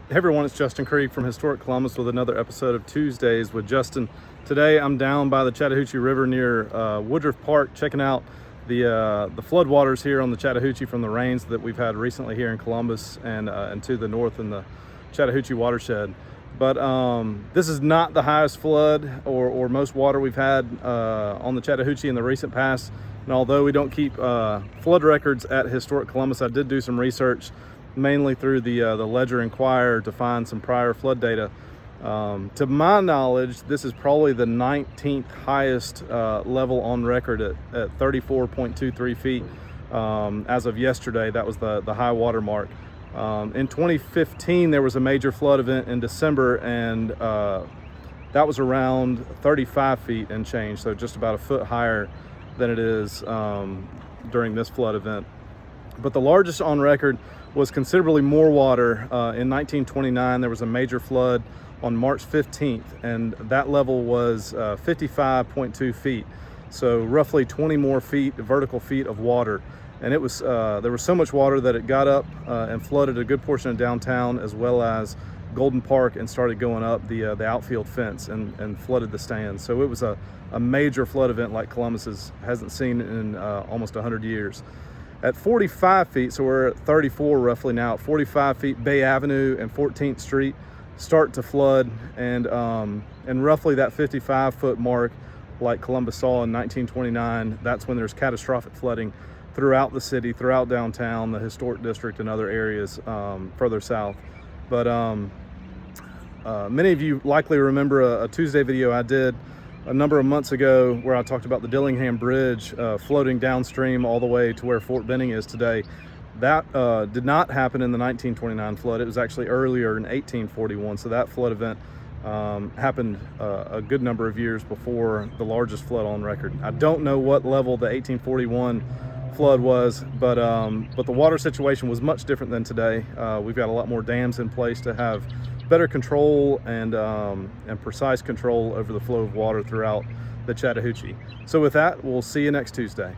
Hey everyone, it's Justin Krieg from Historic Columbus with another episode of Tuesdays with Justin. Today I'm down by the Chattahoochee River near Woodruff Park, checking out the floodwaters here on the Chattahoochee from the rains that we've had recently here in Columbus and to the north in the Chattahoochee watershed. But this is not the highest flood or most water we've had on the Chattahoochee in the recent past. And although we don't keep flood records at Historic Columbus, I did do some research mainly through the Ledger Enquirer to find some prior flood data. To my knowledge, this is probably the 19th highest level on record at 34.23 feet. As of yesterday, that was the high water mark. In 2015, there was a major flood event in December, and that was around 35 feet and change, so just about a foot higher than it is during this flood event. But the largest on record was considerably more water. In 1929, there was a major flood on March 15th, and that level was 55.2 feet. So roughly 20 more feet, vertical feet of water. And it was there was so much water that it got up and flooded a good portion of downtown, as well as Golden Park, and started going up the outfield fence and flooded the stands. So it was a major flood event like Columbus hasn't seen in almost 100 years. At 45 feet, so we're at 34 roughly now, at 45 feet, Bay Avenue and 14th Street start to flood, and roughly that 55-foot mark, like Columbus saw in 1929, that's when there's catastrophic flooding throughout the city, throughout downtown, the historic district, and other areas further south. But many of you likely remember a Tuesday video I did a number of months ago where I talked about the Dillingham Bridge floating downstream all the way to where Fort Benning is today. That did not happen in the 1929 flood. It was actually earlier in 1841. So that flood event happened a good number of years before the largest flood on record. I don't know what level the 1841 flood was, but the water situation was much different than today. We've got a lot more dams in place to have better control and precise control over the flow of water throughout the Chattahoochee. So with that, we'll see you next Tuesday.